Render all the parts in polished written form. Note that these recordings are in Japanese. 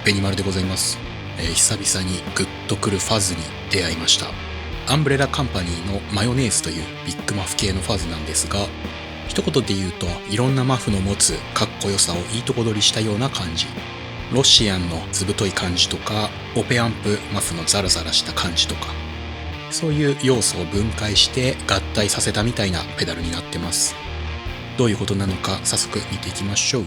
ベニマルでございます。久々にグッとくるファズに出会いました。アンブレラカンパニーのマヨネーズというビッグマフ系のファズなんですが、一言で言うといろんなマフの持つかっこよさをいいとこ取りしたような感じ。ロシアンのずぶとい感じとか、オペアンプマフのザラザラした感じとか、そういう要素を分解して合体させたみたいなペダルになってます。どういうことなのか早速見ていきましょう。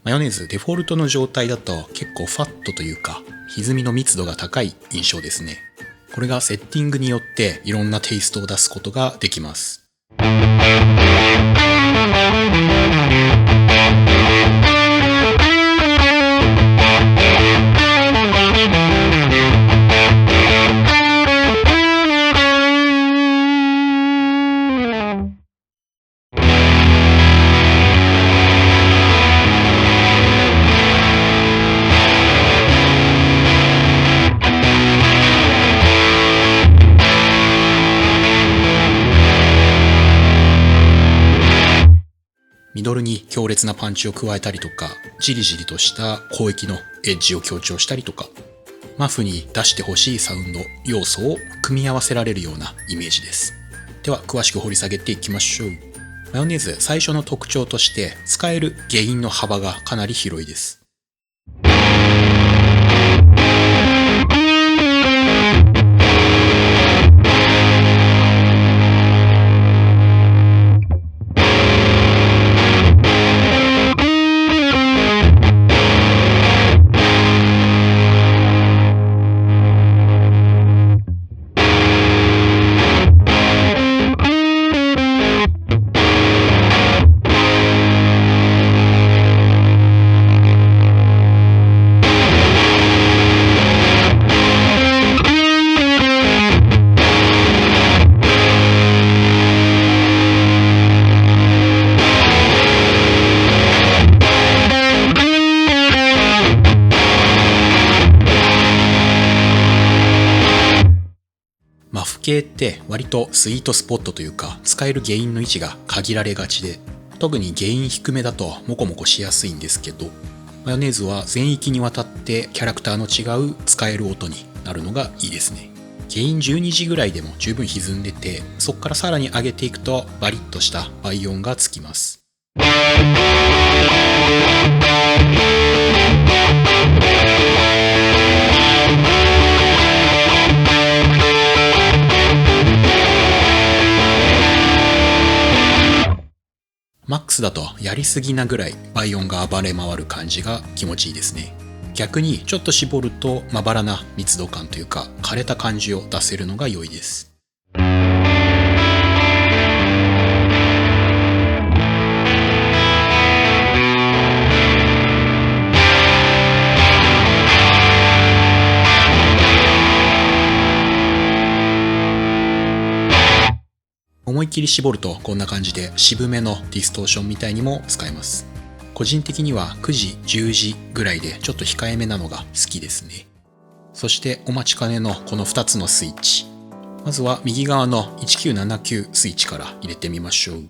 マヨネーズデフォルトの状態だと結構ファットというか歪みの密度が高い印象ですね。これがセッティングによっていろんなテイストを出すことができます。ミドルに強烈なパンチを加えたりとか、じりじりとした攻撃のエッジを強調したりとか、マフに出してほしいサウンド、要素を組み合わせられるようなイメージです。では詳しく掘り下げていきましょう。マヨネーズ最初の特徴として使えるゲインの幅がかなり広いです。マフ系って割とスイートスポットというか使えるゲインの位置が限られがちで、特にゲイン低めだとモコモコしやすいんですけど、マヨネーズは全域にわたってキャラクターの違う使える音になるのがいいですね。ゲイン12時ぐらいでも十分歪んでて、そこからさらに上げていくとバリッとした倍音がつきます。マックスだとやりすぎなぐらい倍音が暴れ回る感じが気持ちいいですね。逆にちょっと絞るとまばらな密度感というか枯れた感じを出せるのが良いです。思いっきり絞るとこんな感じで渋めのディストーションみたいにも使えます。個人的には9時、10時ぐらいでちょっと控えめなのが好きですね。そしてお待ちかねのこの2つのスイッチ。まずは右側の1979スイッチから入れてみましょう。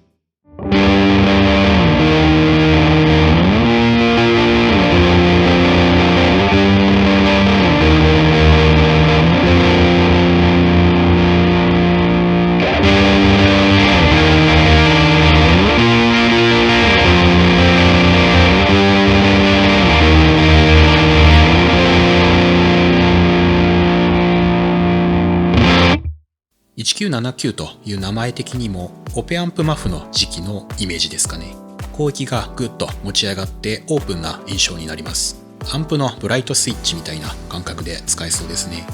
1979という名前的にもオペアンプマフの時期のイメージですかね。広域がぐっと持ち上がってオープンな印象になります。アンプのブライトスイッチみたいな感覚で使えそうですね。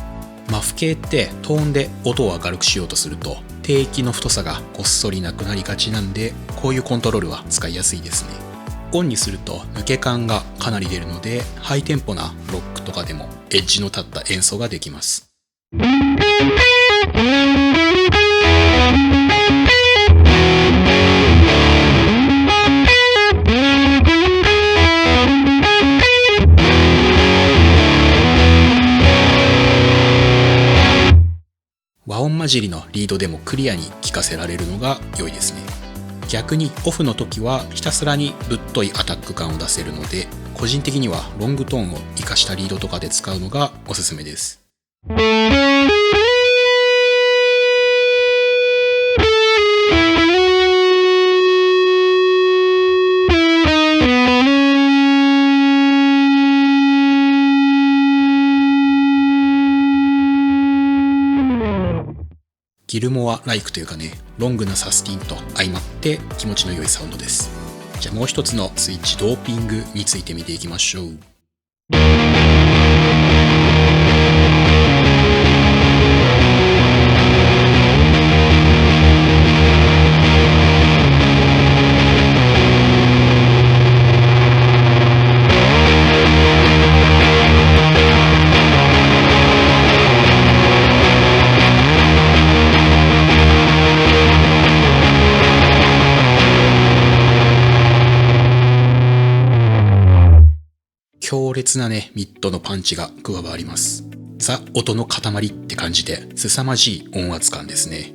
マフ系ってトーンで音を明るくしようとすると低低域の太さがこっそりなくなりがちなんで、こういうコントロールは使いやすいですね。オンにすると抜け感がかなり出るので、ハイテンポなロックとかでもエッジの立った演奏ができます。和音混じりのリードでもクリアに聴かせられるのが良いですね。逆にオフの時はひたすらにぶっといアタック感を出せるので、個人的にはロングトーンを活かしたリードとかで使うのがおすすめです。ギルモアライクというかね、ロングなサスティンと相まって気持ちの良いサウンドです。じゃあもう一つのスイッチ、ドーピングについて見ていきましょう。強烈なね、ミッドのパンチが加わります。ザ・音の塊って感じで、凄まじい音圧感ですね。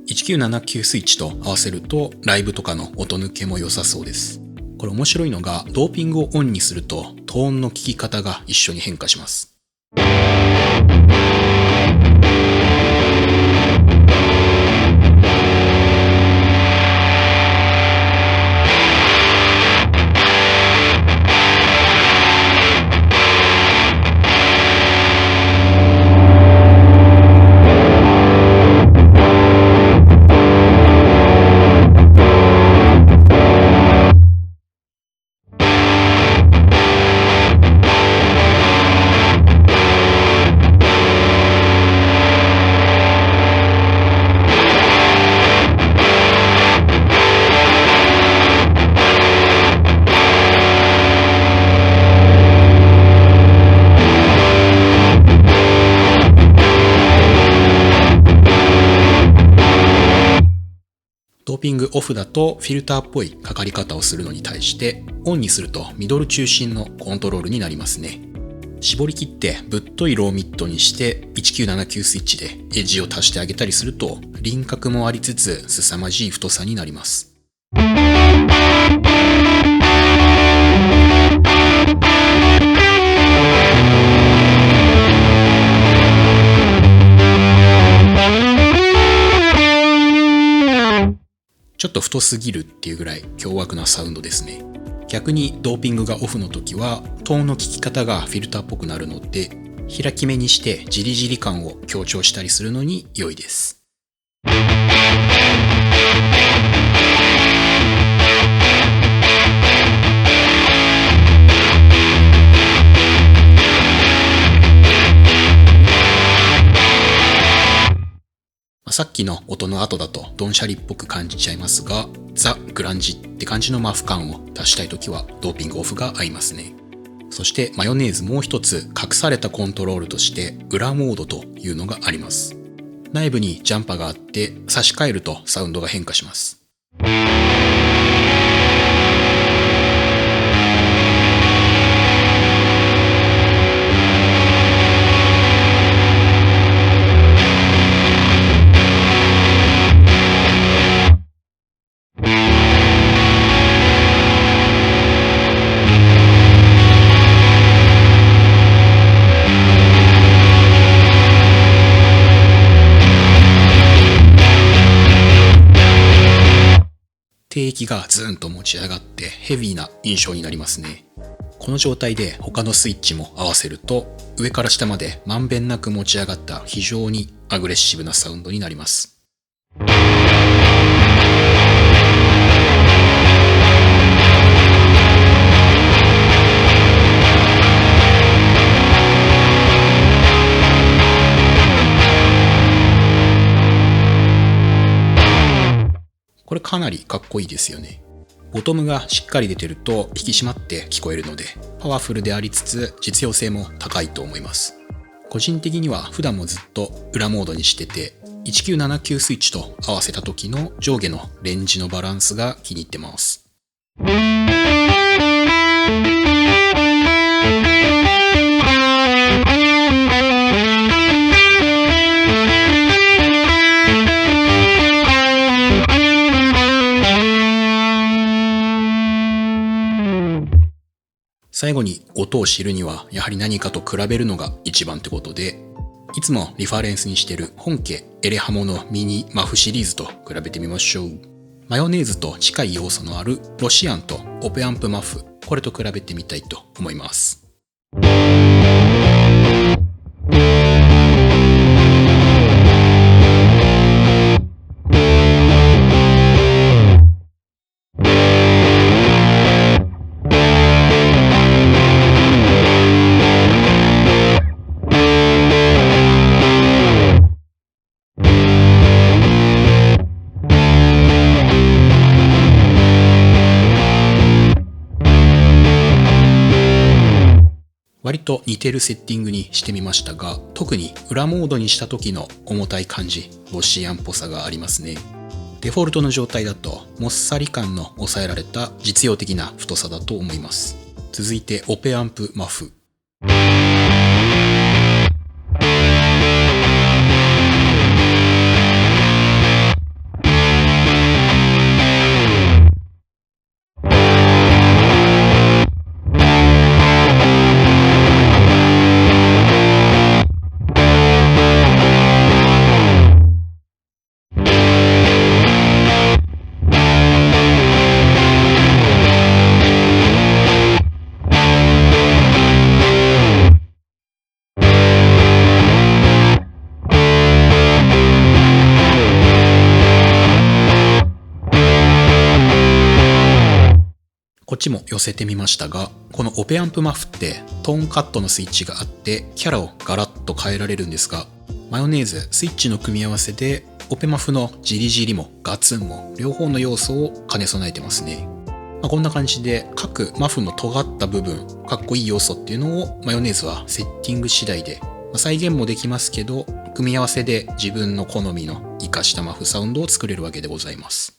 1979スイッチと合わせると、ライブとかの音抜けも良さそうです。これ面白いのが、ドーピングをオンにすると、トーンの聴き方が一緒に変化します。ドーピングオフだとフィルターっぽいかかり方をするのに対して、オンにするとミドル中心のコントロールになりますね。絞り切ってぶっといローミッドにして1979スイッチでエッジを足してあげたりすると、輪郭もありつつ凄まじい太さになります。ちょっと太すぎるっていうぐらい凶悪なサウンドですね。逆にドーピングがオフの時はトーンの効き方がフィルターっぽくなるので、開き目にしてジリジリ感を強調したりするのに良いです。さっきの音の後だとドンシャリっぽく感じちゃいますが、ザ・グランジって感じのマフ感を出したいときはドーピングオフが合いますね。そしてマヨネーズもう一つ隠されたコントロールとして裏モードというのがあります。内部にジャンパがあって差し替えるとサウンドが変化します。低域がズーンと持ち上がってヘビーな印象になりますね。この状態で他のスイッチも合わせると、上から下までまんべんなく持ち上がった非常にアグレッシブなサウンドになります。かなりかっこいいですよね。ボトムがしっかり出てると引き締まって聞こえるので、パワフルでありつつ実用性も高いと思います。個人的には普段もずっと裏モードにしてて、1979スイッチと合わせた時の上下のレンジのバランスが気に入ってます。最後に音を知るにはやはり何かと比べるのが一番ってことで、いつもリファレンスにしてる本家エレハモのミニマフシリーズと比べてみましょう。マヨネーズと近い要素のあるロシアンとオペアンプマフ、これと比べてみたいと思います。割と似てるセッティングにしてみましたが、特に裏モードにした時の重たい感じ、ロシアンっぽさがありますね。デフォルトの状態だともっさり感の抑えられた実用的な太さだと思います。続いてオペアンプマフ。こっちも寄せてみましたが、このオペアンプマフってトーンカットのスイッチがあってキャラをガラッと変えられるんですが、マヨネーズスイッチの組み合わせでオペマフのジリジリもガツンも両方の要素を兼ね備えてますね。こんな感じで各マフの尖った部分、かっこいい要素っていうのをマヨネーズはセッティング次第で再現もできますけど、組み合わせで自分の好みの活かしたマフサウンドを作れるわけでございます。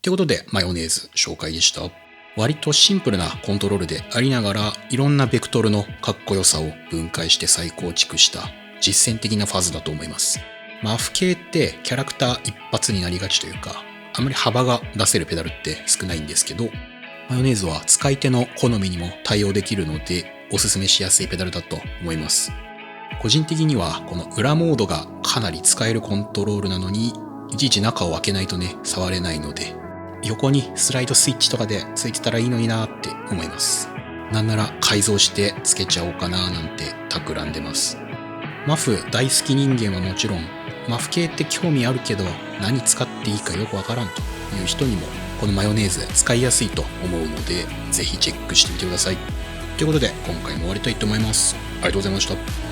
ということでマヨネーズ紹介でした。割とシンプルなコントロールでありながら、いろんなベクトルのかっこよさを分解して再構築した実践的なファズだと思います。マフ系ってキャラクター一発になりがちというか、あまり幅が出せるペダルって少ないんですけど、マヨネーズは使い手の好みにも対応できるのでおすすめしやすいペダルだと思います。個人的にはこの裏モードがかなり使えるコントロールなのに、いちいち中を開けないとね触れないので、横にスライドスイッチとかでついてたらいいのになって思います。なんなら改造してつけちゃおうかななんて企んでます。マフ大好き人間はもちろん、マフ系って興味あるけど何使っていいかよくわからんという人にもこのマヨネーズ使いやすいと思うので、ぜひチェックしてみてください。ということで今回も終わりたいと思います。ありがとうございました。